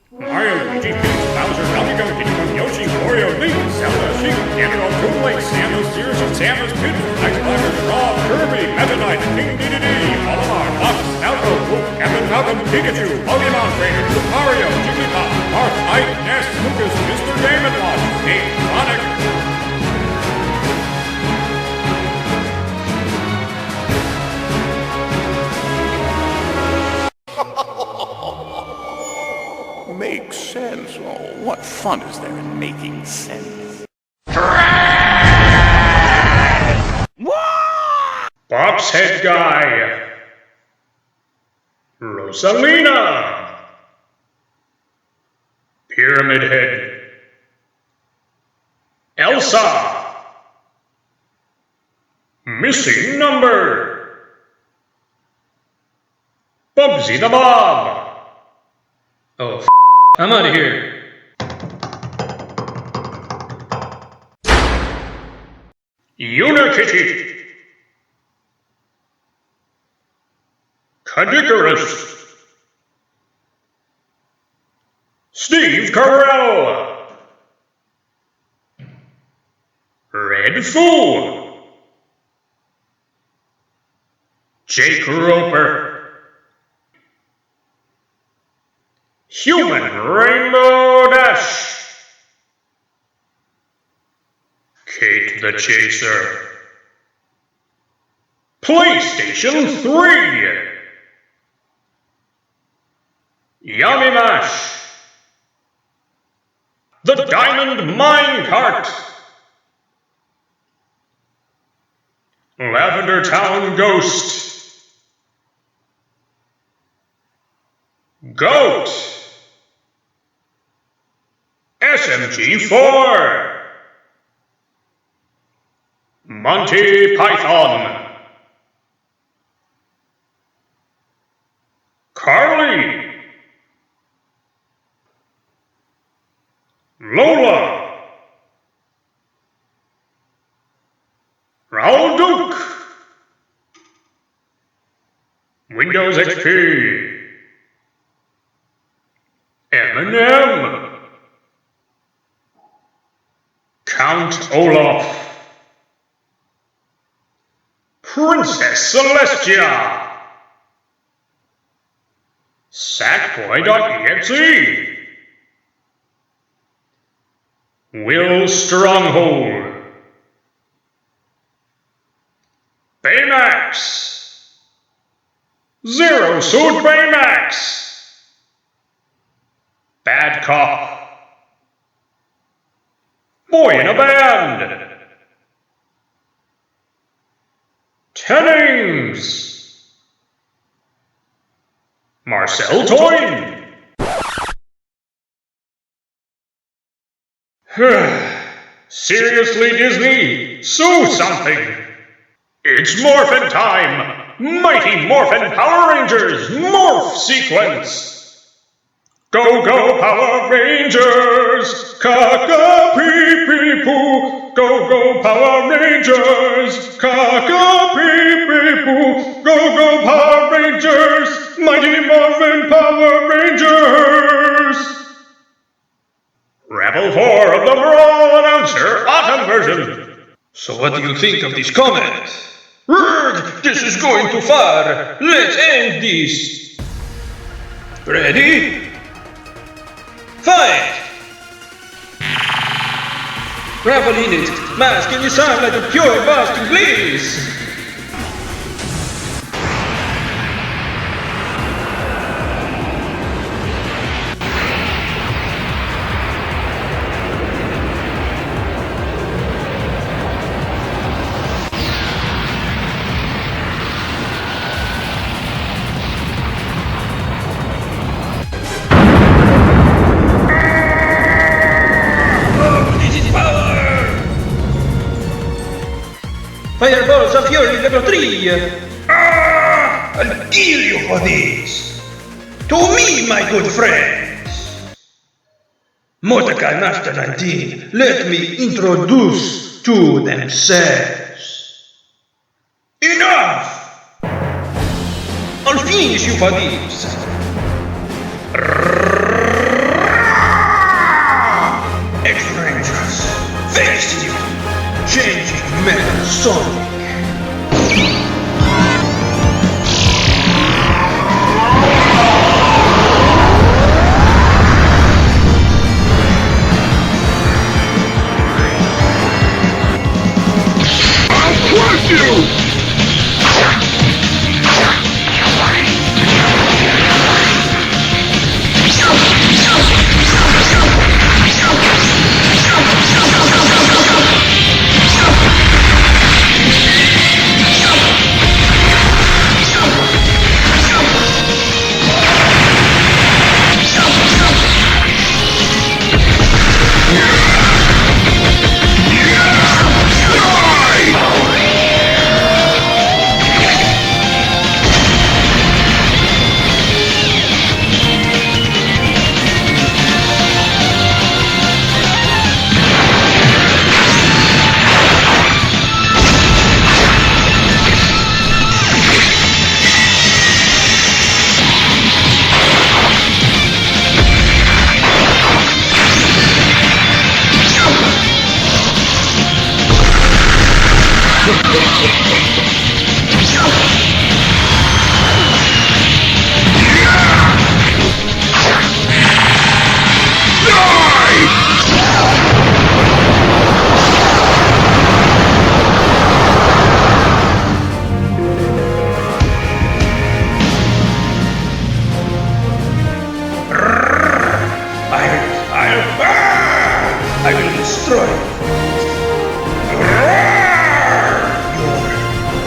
Mario, Luigi, Peach, Bowser, Donkey Kong, Diddy Kong, Yoshi, Wario, Link, Zelda, Sheep, Ganondorf, Toonlake, Samus, Sears, Samus, Peach, Max Blacker, Rob, Kirby, Meta Knight, King Dedede, Olimar, Fox, Alto, Wolf, Captain Falcon, Pikachu, Pokemon Trainer, Mario, Jigglypuff, Marth, Ike, Ness, Lucas, Mr. Game&Watch, Nate, Sonic. Makes sense. Oh, what fun is there in making sense? Box Head Guy, Rosalina, Pyramid Head, Elsa, Missing Number, Bubsy the Bob. Oh, I'm out of here. Unikitty, Cadicarus, Steve Carell, Red Fool, Jake Roper, Human Rainbow Dash, Kate the Chaser, PlayStation 3, Yummy Mash, The Diamond Minecart, Lavender Town Ghost, Goat, SMG4, Monty Python, Carly, Lola, Raoul Duke, Windows XP, Eminem, Count Olaf, Princess Celestia, Sackboy.exe, Will Stronghold, Baymax, Zero Suit Baymax, Bad Cop, Boy in a Band, Tennings, Marcel Toyn. Seriously, Disney, sue something. It's Morphin time! Mighty Morphin Power Rangers Morph Sequence! Go, go, Power Rangers! Kaka-pee-pee-poo! Go, go, Power Rangers! Kaka-pee-pee-poo! Go, go, Power Rangers! Mighty Morphin Power Rangers! Rebel 4 of the Brawl Announcer Autumn version. So what do you think of this comment? Urgh, this is going too far. Let's end this. Ready? Fight! Rebel in it. Mask, can you sound like a pure Boston, please? Fireballs of Fury level 3! I'll kill you for this! To me, my good friends! Mordecai Master 19, let me introduce to themselves! Enough! I'll finish you for this! Sonic. Crush you! I will destroy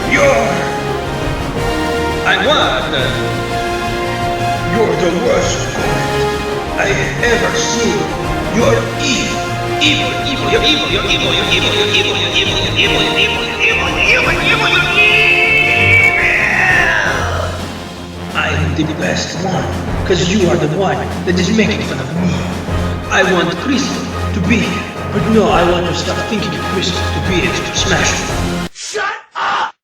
you. I won. You're the worst I have ever seen. You're evil. Evil. You're evil. You're evil. You're evil. You're evil. You're evil. You're evil. You're evil. You're evil. You're evil. You're evil. I'm the best one, because you are the one that is making fun of me. I want Crystal to be here, but no, I want to stop thinking of Crystal to be here to smash me. Shut up!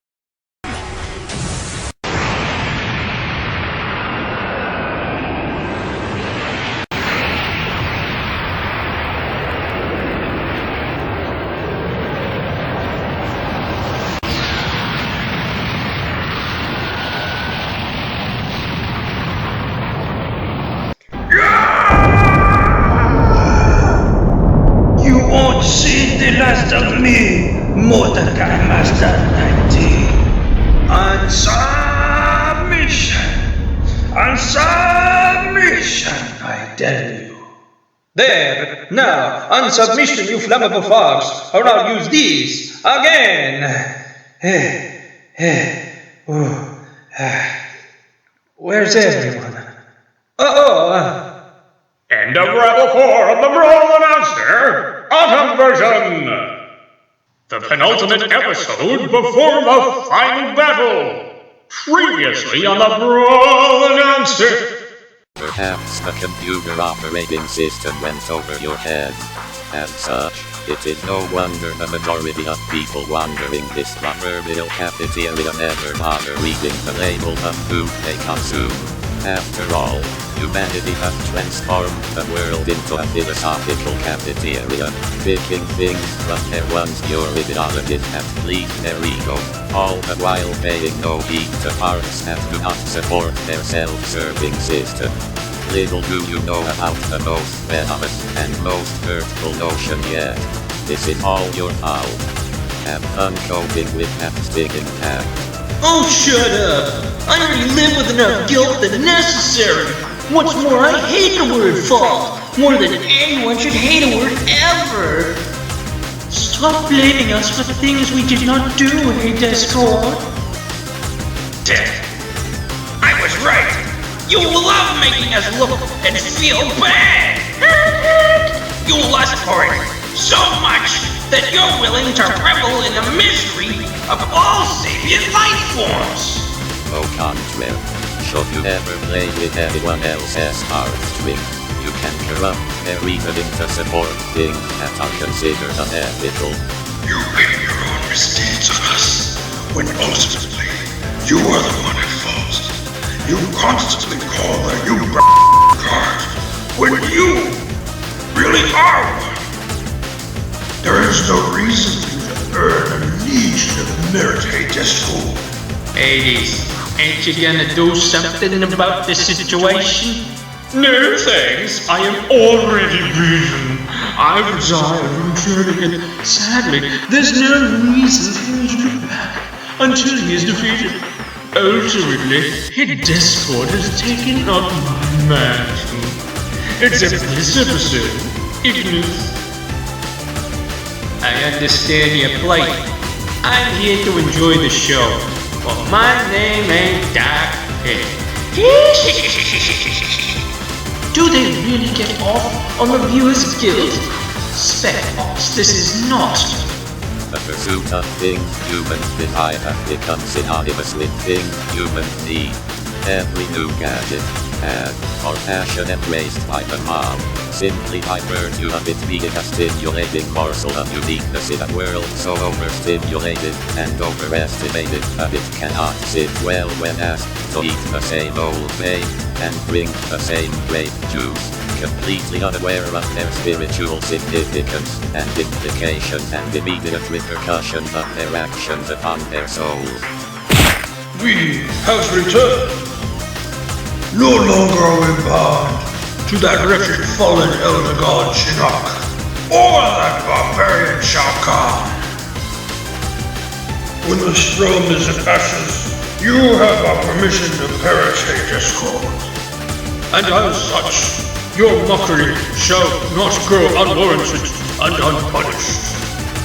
You won't see the last of me, Mordecai Master 19. On submission! On submission, I tell you. There, now, on submission, you flammable fogs, or I'll use these again. Where's everyone? End of Rebel 4 of the Brawl Announcer, Autumn version. The penultimate episode before the final battle. Previously on the Brawl Announcer. Perhaps the computer operating system went over your head. As such, it is no wonder the majority of people wandering this proverbial cafeteria never bother reading the label of food they consume. After all, humanity has transformed the world into a philosophical cafeteria, picking things from everyone's pure ideologies that please their ego, all the while paying no heed to parts that do not support their self-serving system. Little do you know about the most venomous and most hurtful notion yet. This is all your fault. Have fun coping with that sticking tag. Oh, shut up! I already live with enough guilt than necessary! What's more, I hate the word fault! More than anyone should hate a word ever! Stop blaming us for things we did not do, hey Discord! Dick, I was right! You love making us look and feel bad! You lust for it so much that you're willing to revel in the misery of all sapient life forms! Au contraire. Should you ever play with anyone else's heartstring, you can corrupt their reasoning to support things that are considered unethical. You blame your own misdeeds on us, when ultimately, you are the one at fault. You constantly call the you card, when you really are one. There is no reason for you to earn a legion of merit a disco. Hades, ain't you gonna do something about the situation? No thanks, I am already beaten. I resigned from training and sadly, there's no reason for me to look back until he is defeated. Ultimately, his Discord has taken up my mantle. Except for this episode, Ignis. I understand your plight. I'm here to enjoy the show, but my name ain't Dark Pit. Do they really get off on the Viewers Guild? Specbox, this is not. The pursuit of things humans desire has become synonymous with things humans need. Every new gadget, ad, or passion embraced by the mob, simply by virtue of it being a stimulating morsel of uniqueness in a world so overstimulated and overestimated that it cannot sit well when asked to eat the same old bait and drink the same grape juice, completely unaware of their spiritual significance and implications and immediate repercussions of their actions upon their souls. We have returned. No longer are we bound to that wretched fallen elder god Shinnok, or that barbarian Shao Kahn. When this realm is in ashes, you have our permission to perish a discord. And as such, your mockery shall not go unwarranted and unpunished.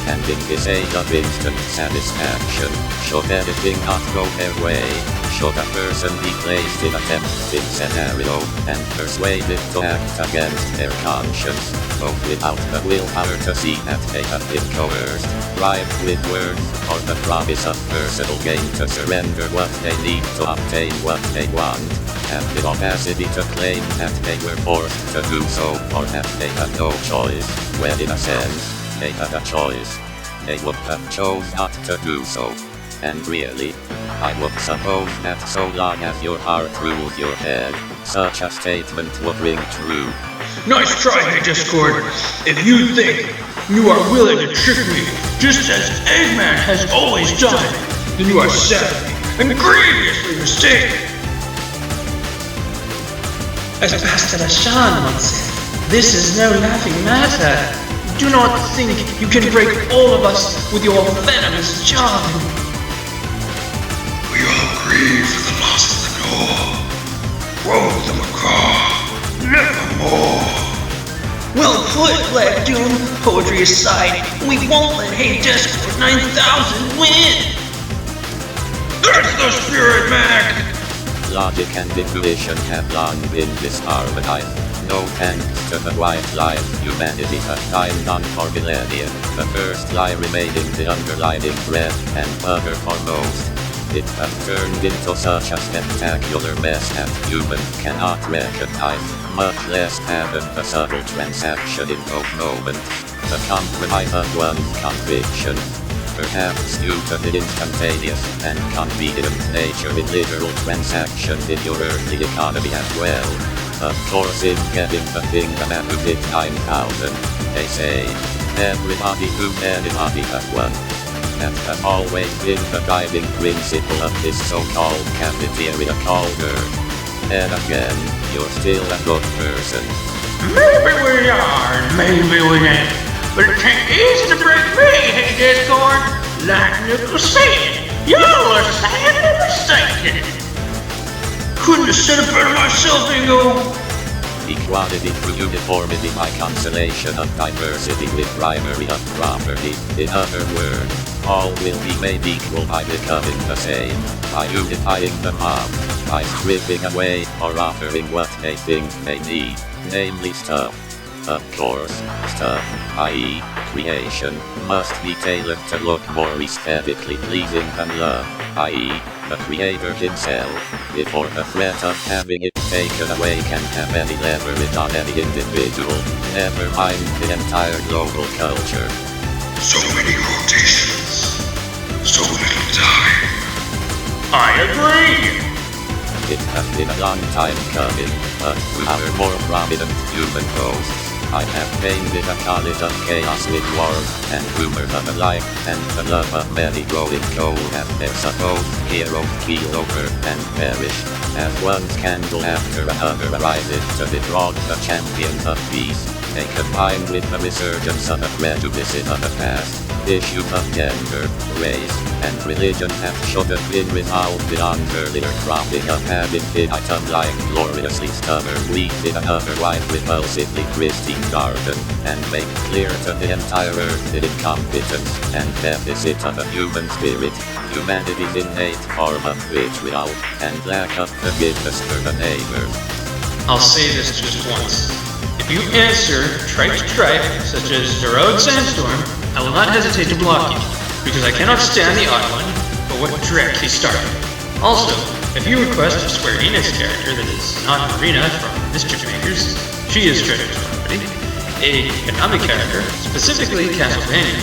And in this age of instant satisfaction, should anything not go their way, should a person be placed in a tempting scenario and persuaded to act against their conscience, both without the willpower to see that they have been coerced, bribed with words, or the promise of personal gain to surrender what they need to obtain what they want, have the audacity to claim that they were forced to do so or that they had no choice, when in a sense, they had a choice. They would have chose not to do so. And really, I would suppose that so long as your heart rules your head, such a statement would ring true. Nice try, hey Discord. If you think you are willing to trick me, just as Eggman has always done, then you are sadly and grievously mistaken. As Pastor Lashan once said, this is no laughing matter. Do not think you can break all of us with your venomous charm. We all grieve for the loss of the Noor. Woe to the macaw, nevermore. Well put, Black Doom. Poetry aside, we won't let Hey Discord 9000 win. That's the spirit, Mac! Logic and intuition have long been disharmonized. No thanks to the white lies humanity has dined on for millennia, the first lie remaining the underlying bread and butter foremost. It has turned into such a spectacular mess that humans cannot recognize, much less fathom the subtle transaction in both moments, the compromise of one's conviction. Perhaps due to the instantaneous and convenient nature in literal transactions in your earthly economy as well. Of course, in getting the thing that who did 9,000, they say, everybody who anybody has won. That has always been the guiding principle of this so-called cafeteria called Earth. And again, you're still a good person. Maybe we are, maybe we ain't. But it ain't easy to break me, Hey Discord. Like Nickel said, y'all are sadly mistaken. Couldn't have said it better myself, Ingo. Equality through uniformity by consolation of diversity with primary of property. In other words, all will be made equal by becoming the same, by unifying the mob, by stripping away or offering what they think they need, namely stuff. Of course, stuff, i.e., creation, must be tailored to look more aesthetically pleasing than love, i.e., the creator himself, before the threat of having it taken away can have any leverage on any individual, never mind the entire global culture. So many rotations, so little time. I agree. It has been a long time coming, but through our more prominent human hosts, I have painted a college of chaos with wars, and rumors of a life, and the love of many growing cold as their supposed heroes keel over and perish, as one scandal after another arises to defraud the champions of peace. They combine with the resurgence of a prejudice of the past. Issues of gender, race, and religion have should have been resolved beyond earlier cropping of having item like gloriously stubborn wheat in an otherwise repulsively pristine garden, and make clear to the entire earth the incompetence and deficit of a human spirit, humanity's innate form of vitriol, and lack of forgiveness for the neighbor. I'll say this just once. If you answer tripe to tripe, such as Heroic Sandstorm, I will not hesitate to block you, because I cannot stand the odd one, but what dreck he started. Also, if you request a Square Enix character that is not Marina from Mischief Makers, she is treasure to somebody, a Konami character, specifically Castlevania,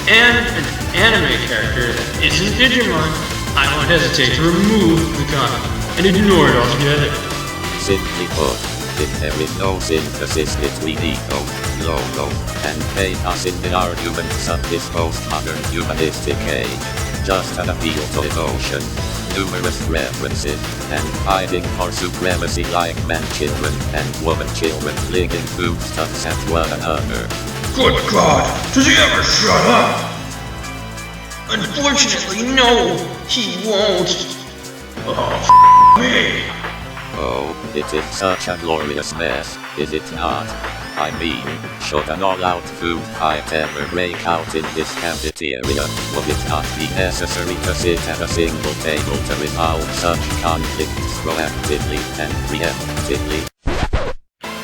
and an anime character that isn't Digimon, I won't hesitate to remove the comment and ignore it altogether. Simply put, if there is no synthesis between ethos, logo, and pathos in the arguments of this postmodern humanistic age, just an appeal to emotion, numerous references, and fighting for supremacy like man-children and woman-children flinging foodstuffs at one another. Good God, does he ever shut up? Unfortunately, no, he won't. Oh, me. Oh, it is such a glorious mess, is it not? I mean, should an all-out food fight ever break out in this cafeteria, would it not be necessary to sit at a single table to resolve such conflicts proactively and preemptively?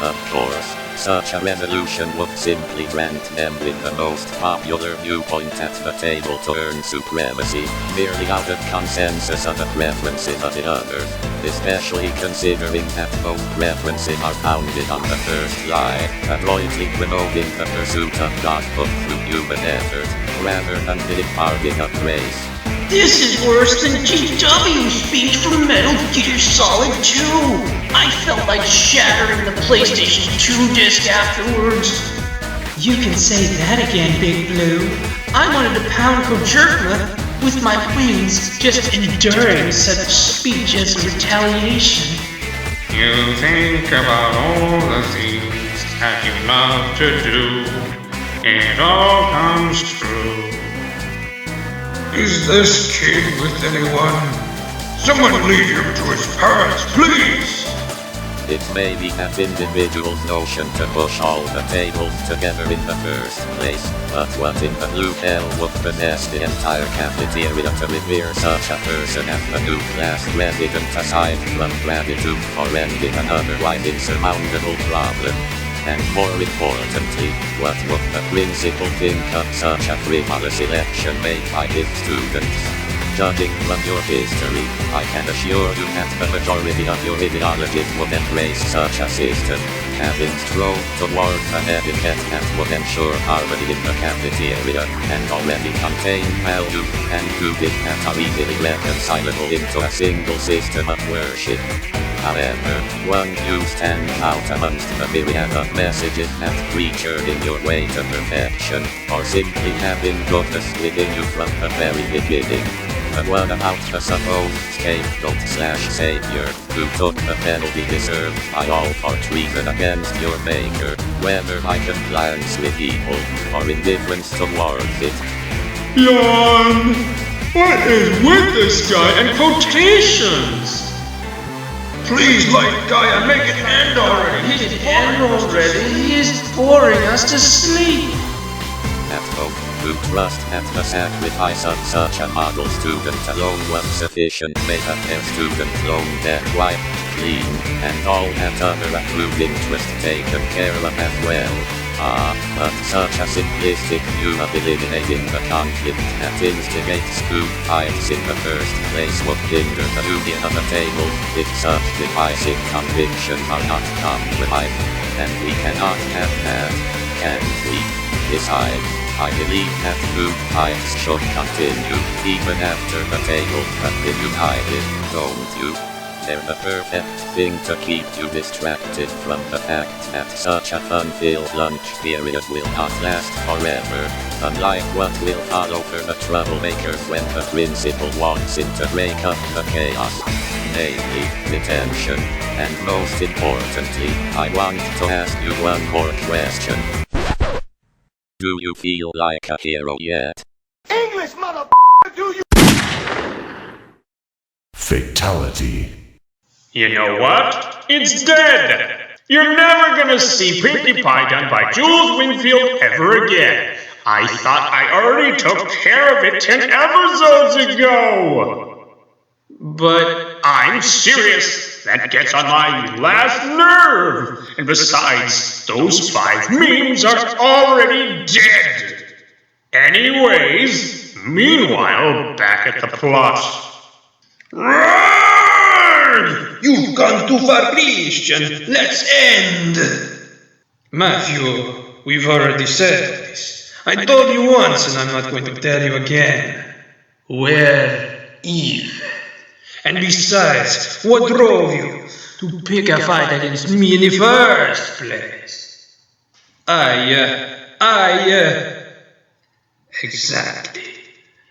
Of course, such a resolution would simply grant them with the most popular viewpoint at the table to earn supremacy, merely out of consensus of the preferences of the others, especially considering that both preferences are founded on the first lie, adroitly promoting the pursuit of Godhood through human effort, rather than the imparting of grace. This is worse than GW's speech from Metal Gear Solid 2! I felt like shattering the PlayStation 2 disc afterwards. You can say that again, Big Blue. I wanted to pound Kojerkma with my wings, just enduring such speech as retaliation. You think about all the things that you love to do. It all comes true. Is this kid with anyone? Someone lead him to his parents, please! It may be that individual's notion to push all the tables together in the first place, but what in the blue hell would possess the entire cafeteria to revere such a person as the new class resident aside from gratitude for ending an otherwise insurmountable problem? And more importantly, what would the principal think of such a frivolous election made by his students? Judging from your history, I can assure you that the majority of your ideologies would embrace such a system, having strove towards a etiquette that would ensure harmony in the cafeteria, and already contain values and goodness that are easily reconcilable into a single system of worship. However, one view stands out amongst the myriad of messages that preacher in your way to perfection, or simply having goodness within you from the very beginning. The one about the supposed scapegoat/savior, who took the penalty deserved by all for treason against your maker, whether by compliance with evil, or indifference towards it. Yawn! What is with this guy and quotations? Please, light Gaia, make it end already! He is boring us to sleep! At home, who trust that the sacrifice of such a model student alone was sufficient to make up their student's own dead wife, clean, and all that other approved interest taken care of as well. But such a simplistic view of eliminating the conflict that instigates food fights in the first place would hinder the union of the table if such divisive convictions are not compromised, and we cannot have that, can we? Besides, I believe that food fights should continue, even after the tables have been united, don't you? They're the perfect thing to keep you distracted from the fact that such a fun-filled lunch period will not last forever, unlike what will follow for the troublemakers when the principal wants in to break up the chaos. Namely, detention. And most importantly, I want to ask you one more question. Do you feel like a hero yet? English, mother, do you? Fatality. You know what? It's dead! You're never gonna see Pinkie Pie done by Jules Wingfield ever again. I thought I already took care of it 10 episodes ago! But I'm serious. That gets on my last nerve. And besides, those 5 memes are already dead. Anyways, meanwhile, back at the plot. Roar! You've gone too far, Christian. Let's end. Matthew, we've already said this. I told you once and I'm not going to tell you again. We're even. And besides, what drove you to pick a fight against me in the first place? Exactly.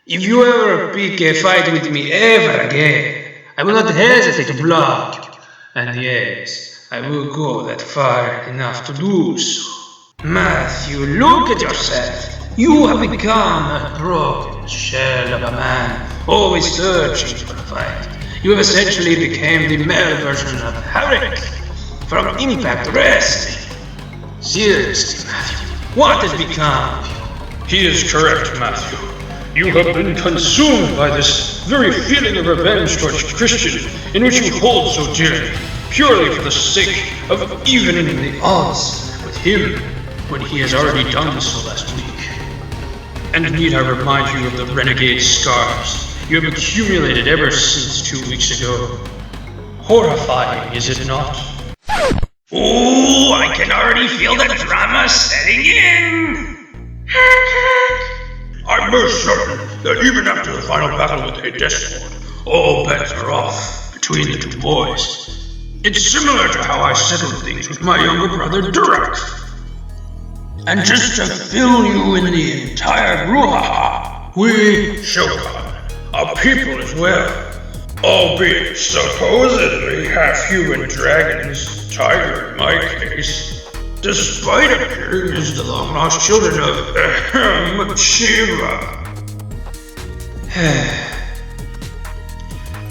If you ever pick a fight with me ever again, I will not hesitate to block you. And yes, I will go that far enough to do so. Matthew, look at yourself. You have become a broken shell of a man, always searching for a fight. You have essentially become the male version of Herrick from Impact Wrestling. Seriously, Matthew, what has become of you? He is correct, Matthew. You have been consumed by this very feeling of revenge towards Christian, in which you hold so dearly, purely for the sake of evening the odds with him, when he has already done so last week. And need I remind you of the renegade scars you have accumulated ever since 2 weeks ago? Horrifying, is it not? Ooh, I can already feel the drama setting in! I'm most certain that even after the final battle with a Discord, all bets are off between the 2 boys. It's similar to how I settled things with my younger brother Durek. And just to fill you in the entire brouhaha, we, Shogun, are people as well. Albeit supposedly half-human dragons, tiger in my case, despite appearing as the long-lost children of Shiva.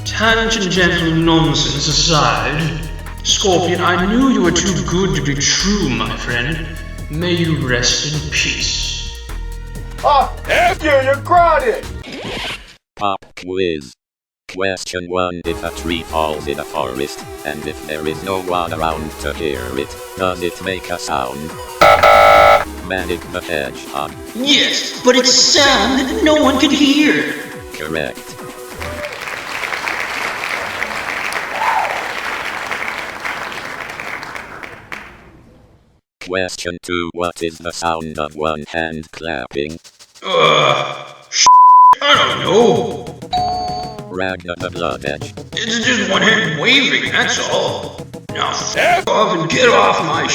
Tangential nonsense aside, Scorpion, I knew you were too good to be true, my friend. May you rest in peace. F you crowded! Pop quiz. Question 1. If a tree falls in a forest, and if there is no one around to hear it, does it make a sound? Manic the Hedgehog. Yes, but it's sound that no one could hear. Correct. Question 2. What is the sound of one hand clapping? I don't know. Ragnar the Blood Edge. It's just one hand waving, that's all. Now f off and get off my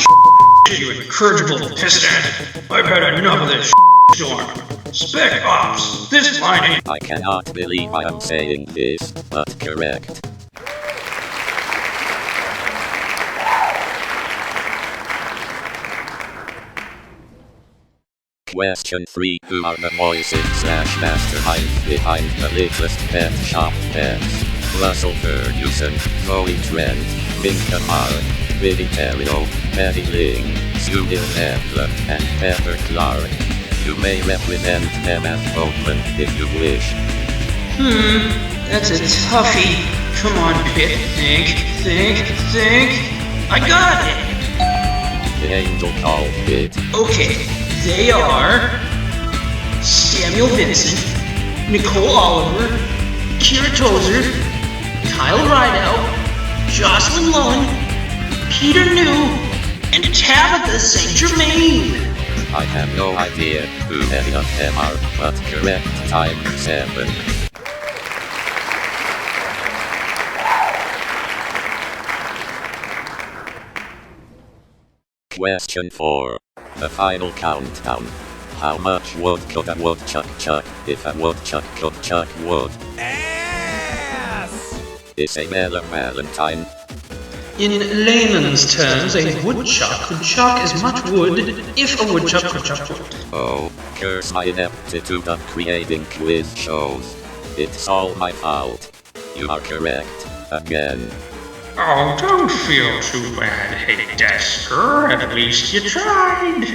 you incorrigible pissant. I've had enough of this storm. Spec Ops, this line ain't. I cannot believe I am saying this, but correct. Question 3. Who are the voices / masterminds behind the latest pet shop pets? Russell Ferguson, Zoe Trent, Minka Park, Billy Terrio, Betty Ling, Sudil Nebla, and Pepper Clark. You may represent them at Oakland if you wish. That's a toughie. Come on, Pit. Think. I got it! The angel called Pit. Okay, they are Samuel Vincent, Nicole Oliver, Kira Tozer, Kyle Rideout, Jocelyn Lowen, Peter New, and Tabitha St. Germain. I have no idea who any of them are, but correct time 7. Question 4. The final countdown. How much wood could a woodchuck chuck if a woodchuck could chuck wood? Ass! Is a melon Valentine? In layman's terms, a woodchuck could chuck as much wood if a woodchuck could chuck wood. Oh, curse my ineptitude of creating quiz shows. It's all my fault. You are correct. Again. Oh, don't feel too bad, hey Desker. At least you tried.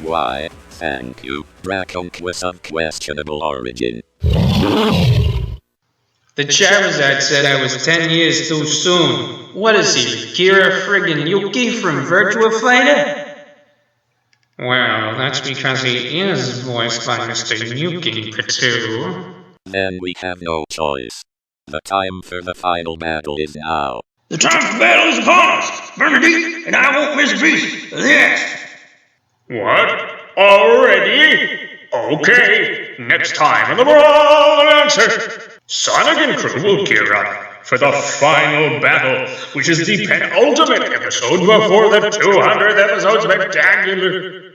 Why, thank you, Braconk was of questionable origin. The Charizard said I was 10 years too soon. What is he, Kira friggin' Yuki from Virtua Fighter? Well, that's because he is voiced by Mr. Yuki Patu. Then we have no choice. The time for the final battle is now. The time for battle is upon us, Bernadette, and I won't miss a beat of this. What? Already? Okay, next time on the Brawl Announcer, Sonic and crew will gear up for the final battle, which is the penultimate episode before the 200th episode spectacular.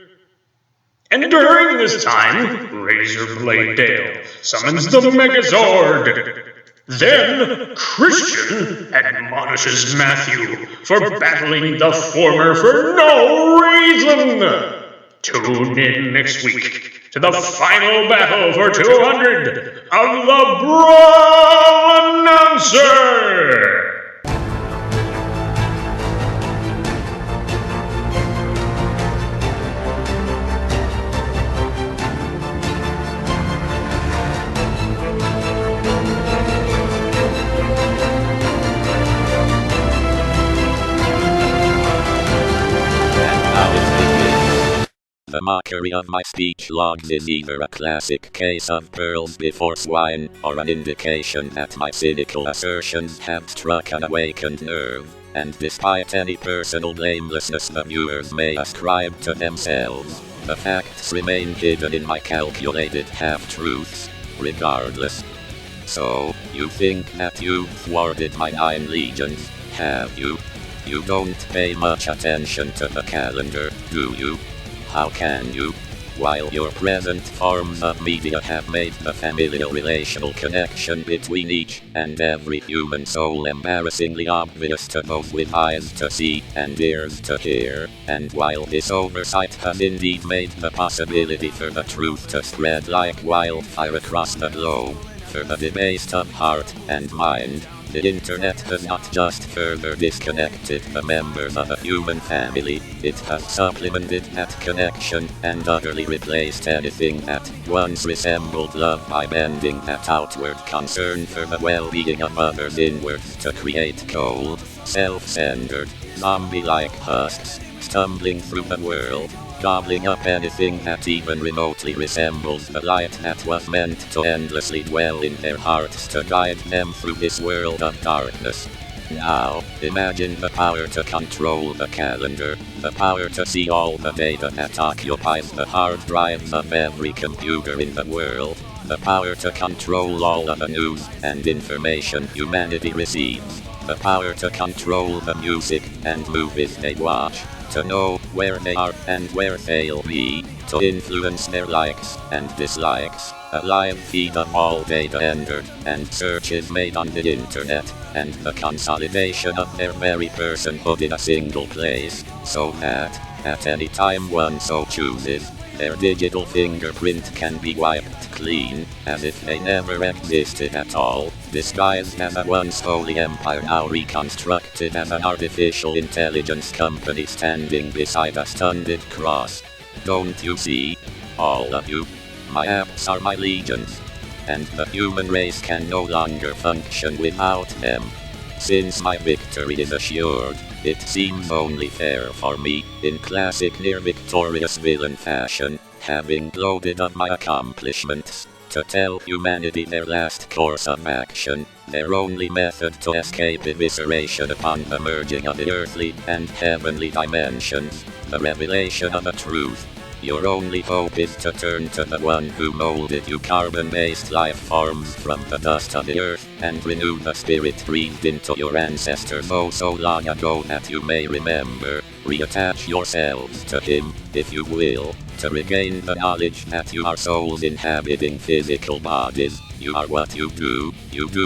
And during this time, Razorblade Dale summons the Megazord. Then, Christian admonishes Matthew for battling the former for no reason. Tune in next week to the final battle for 200 of the Brawl Announcer! The mockery of my speech logs is either a classic case of pearls before swine, or an indication that my cynical assertions have struck an awakened nerve, and despite any personal blamelessness the viewers may ascribe to themselves, the facts remain hidden in my calculated half-truths, regardless. So, you think that you've thwarted my 9 legions, have you? You don't pay much attention to the calendar, do you? How can you? While your present forms of media have made the familial relational connection between each and every human soul embarrassingly obvious to those with eyes to see and ears to hear, and while this oversight has indeed made the possibility for the truth to spread like wildfire across the globe, for the debased of heart and mind, the internet has not just further disconnected the members of a human family, it has supplemented that connection and utterly replaced anything that once resembled love by bending that outward concern for the well-being of others inwards to create cold, self-centered, zombie-like husks, stumbling through the world, gobbling up anything that even remotely resembles the light that was meant to endlessly dwell in their hearts to guide them through this world of darkness. Now, imagine the power to control the calendar, the power to see all the data that occupies the hard drives of every computer in the world, the power to control all of the news and information humanity receives, the power to control the music and movies they watch, to know where they are and where they'll be, to influence their likes and dislikes, a live feed of all data entered and searches made on the internet, and the consolidation of their very personhood in a single place, so that, at any time one so chooses, their digital fingerprint can be wiped clean, as if they never existed at all, disguised as a once holy empire now reconstructed as an artificial intelligence company standing beside a stunned cross. Don't you see? All of you. My apps are my legions. And the human race can no longer function without them. Since my victory is assured, it seems only fair for me, in classic near-victorious villain fashion, having gloated on my accomplishments, to tell humanity their last course of action, their only method to escape evisceration upon the merging of the earthly and heavenly dimensions, the revelation of the truth. Your only hope is to turn to the one who molded you carbon-based life forms from the dust of the earth and renew the spirit breathed into your ancestors oh so long ago that you may remember. Reattach yourselves to him, if you will, to regain the knowledge that you are souls inhabiting physical bodies. You are what you do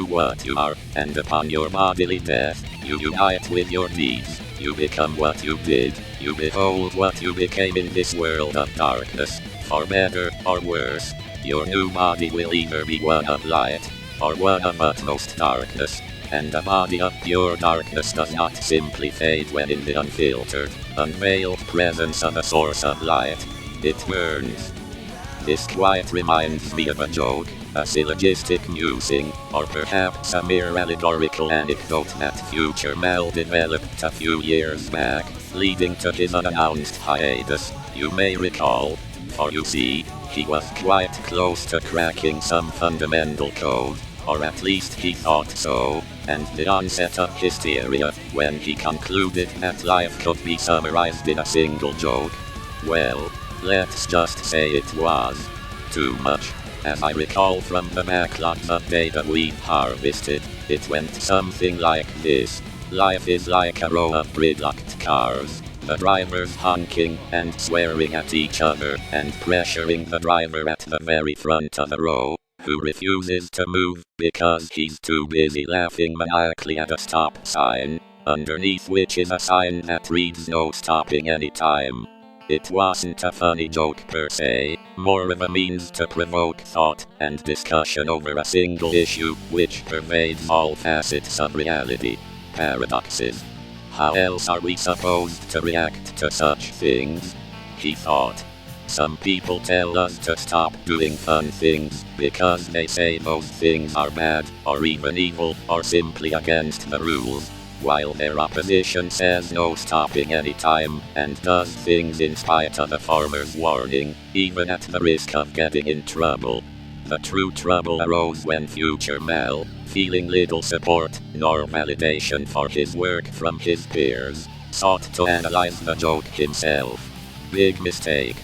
what you are, and upon your bodily death, you unite with your deeds. You become what you did, you behold what you became in this world of darkness. For better or worse, your new body will either be one of light, or one of utmost darkness. And a body of pure darkness does not simply fade when in the unfiltered, unveiled presence of a source of light. It burns. This quite reminds me of a joke, a syllogistic musing, or perhaps a mere allegorical anecdote that Future Mel developed a few years back, leading to his unannounced hiatus, you may recall. For you see, he was quite close to cracking some fundamental code, or at least he thought so, and the onset of hysteria, when he concluded that life could be summarized in a single joke. Well, let's just say it was too much. As I recall from the backlogs of data we've harvested, it went something like this. Life is like a row of gridlocked cars, the drivers honking and swearing at each other and pressuring the driver at the very front of the row, who refuses to move because he's too busy laughing maniacally at a stop sign, underneath which is a sign that reads no stopping anytime. It wasn't a funny joke per se, more of a means to provoke thought and discussion over a single issue which pervades all facets of reality. Paradoxes. How else are we supposed to react to such things? He thought. Some people tell us to stop doing fun things because they say those things are bad, or even evil, or simply against the rules, while their opposition says no stopping anytime and does things in spite of the former's warning, even at the risk of getting in trouble. The true trouble arose when Future Mel, feeling little support nor validation for his work from his peers, sought to analyze the joke himself. Big mistake.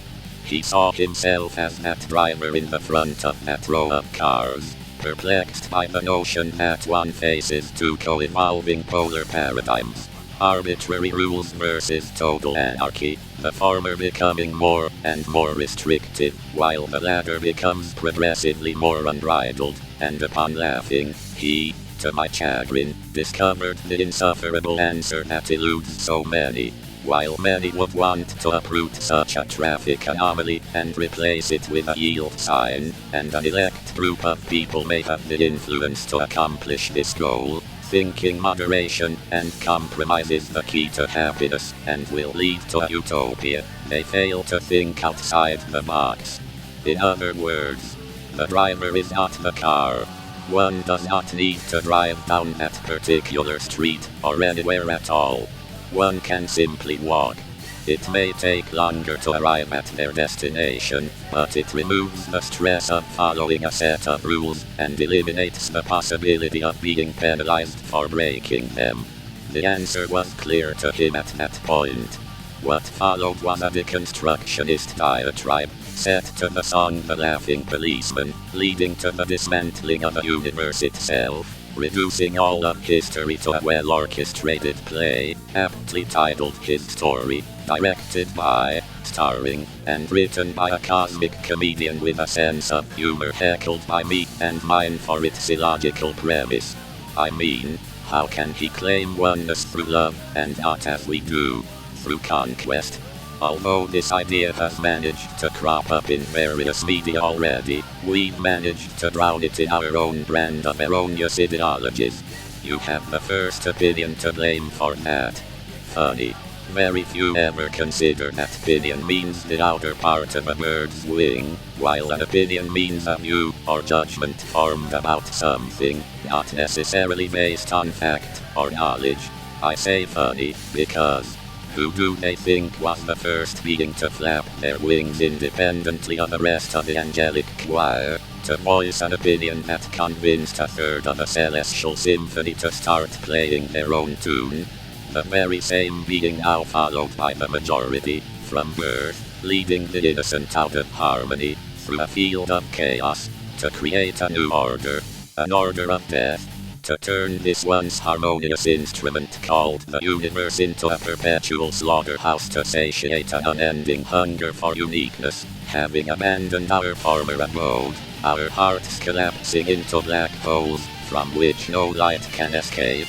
He saw himself as that driver in the front of that row of cars, perplexed by the notion that one faces two co-evolving polar paradigms. Arbitrary rules versus total anarchy, the former becoming more and more restrictive, while the latter becomes progressively more unbridled, and upon laughing, he, to my chagrin, discovered the insufferable answer that eludes so many. While many would want to uproot such a traffic anomaly and replace it with a yield sign, and an elect group of people may have the influence to accomplish this goal, thinking moderation and compromise is the key to happiness and will lead to a utopia, they fail to think outside the box. In other words, the driver is not the car. One does not need to drive down that particular street or anywhere at all. One can simply walk. It may take longer to arrive at their destination, but it removes the stress of following a set of rules and eliminates the possibility of being penalized for breaking them. The answer was clear to him at that point. What followed was a deconstructionist diatribe, set to the song The Laughing Policeman, leading to the dismantling of the universe itself, reducing all of history to a well-orchestrated play, aptly titled His Story, directed by, starring, and written by a cosmic comedian with a sense of humor heckled by me and mine for its illogical premise. I mean, how can he claim oneness through love and not as we do, through conquest? Although this idea has managed to crop up in various media already, we've managed to drown it in our own brand of erroneous ideologies. You have the first opinion to blame for that. Funny. Very few ever consider that opinion means the outer part of a bird's wing, while an opinion means a view or judgment formed about something, not necessarily based on fact or knowledge. I say funny because who do they think was the first being to flap their wings independently of the rest of the angelic choir, to voice an opinion that convinced a third of a celestial symphony to start playing their own tune? The very same being now followed by the majority, from birth, leading the innocent out of harmony, through a field of chaos, to create a new order, an order of death, to turn this once harmonious instrument called the universe into a perpetual slaughterhouse to satiate an unending hunger for uniqueness, having abandoned our former abode, our hearts collapsing into black holes, from which no light can escape.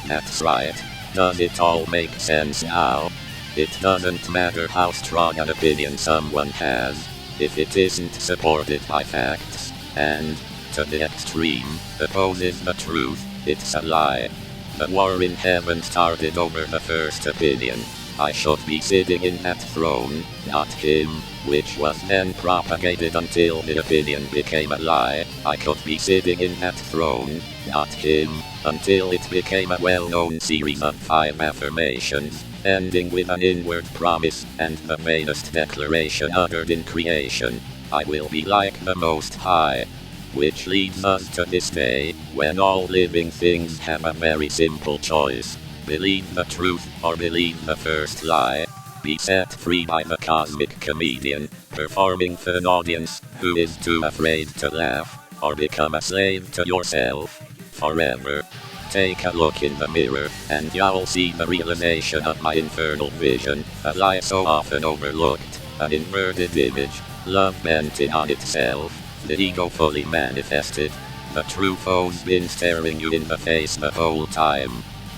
That's right. Does it all make sense now? It doesn't matter how strong an opinion someone has, if it isn't supported by facts, and, to the extreme, opposes the truth, it's a lie. The war in heaven started over the first opinion. I should be sitting in that throne, not him, which was then propagated until the opinion became a lie. I could be sitting in that throne, not him, until it became a well-known series of 5 affirmations, ending with an inward promise and the vainest declaration uttered in creation. I will be like the Most High. Which leads us to this day, when all living things have a very simple choice. Believe the truth or believe the first lie. Be set free by the cosmic comedian, performing for an audience who is too afraid to laugh, or become a slave to yourself forever. Take a look in the mirror, and you'll see the realization of my infernal vision, a lie so often overlooked, an inverted image, love bent in on itself, the ego fully manifested. The true foe's been staring you in the face the whole time.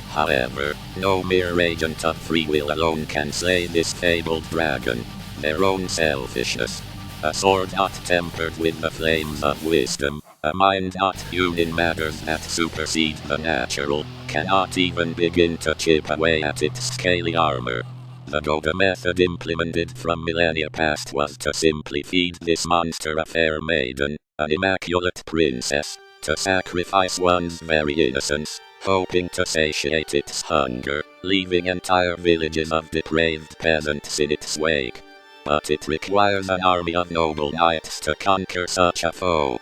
However, no mere agent of free will alone can slay this fabled dragon. Their own selfishness. A sword not tempered with the flames of wisdom, a mind not hewn in matters that supersede the natural, cannot even begin to chip away at its scaly armor. The go-to method implemented from millennia past was to simply feed this monster a fair maiden, an immaculate princess, to sacrifice one's very innocence, hoping to satiate its hunger, leaving entire villages of depraved peasants in its wake. But it requires an army of noble knights to conquer such a foe.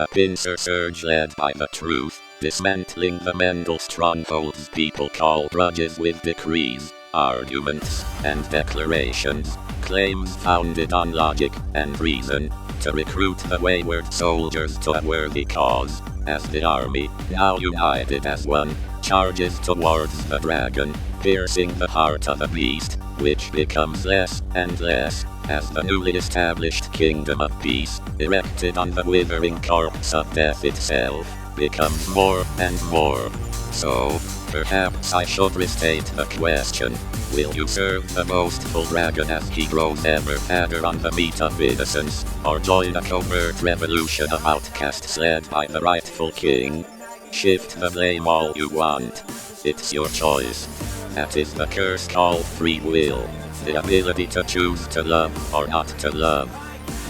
A pincer surge led by the truth, dismantling the mental strongholds people call grudges with decrees, arguments, and declarations, claims founded on logic and reason, to recruit the wayward soldiers to a worthy cause, as the army, now united as one, charges towards the dragon, piercing the heart of the beast, which becomes less and less, as the newly established kingdom of peace, erected on the withering corpse of death itself, becomes more and more. So, perhaps I should restate the question. Will you serve the boastful dragon as he grows ever fatter on the meat of innocence, or join a covert revolution of outcasts led by the rightful king? Shift the blame all you want. It's your choice. That is the curse called free will, the ability to choose to love or not to love.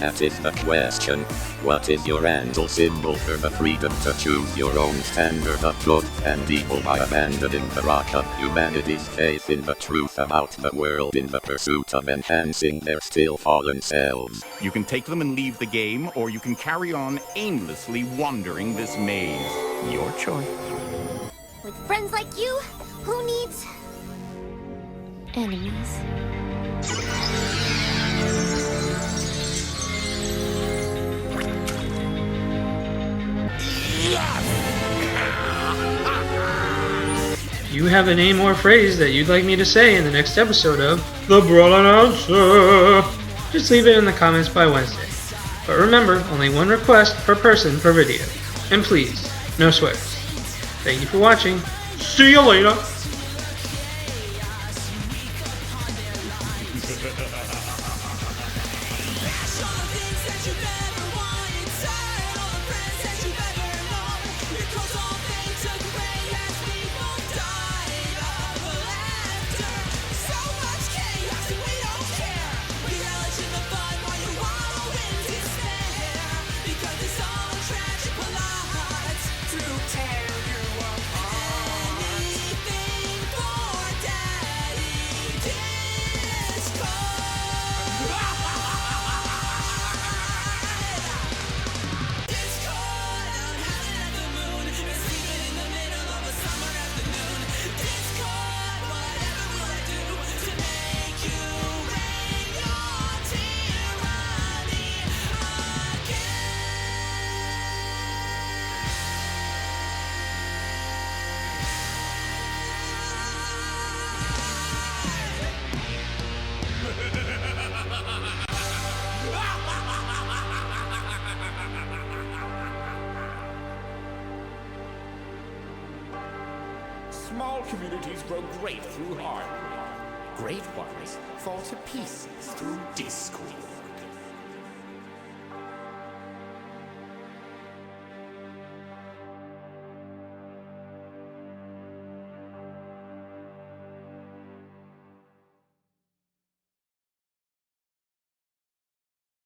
That is the question. What is your angel symbol for the freedom to choose your own standard of good and evil by abandoning the rock of humanity's faith in the truth about the world in the pursuit of enhancing their still fallen selves? You can take them and leave the game, or you can carry on aimlessly wandering this maze. Your choice. With friends like you, who needs enemies? You have a name or phrase that you'd like me to say in the next episode of The Brawl Announcer? Just leave it in the comments by Wednesday. But remember, only one request per person per video. And please, no swears. Thank you for watching. See you later! Small communities grow great through harmony. Great ones fall to pieces through discord.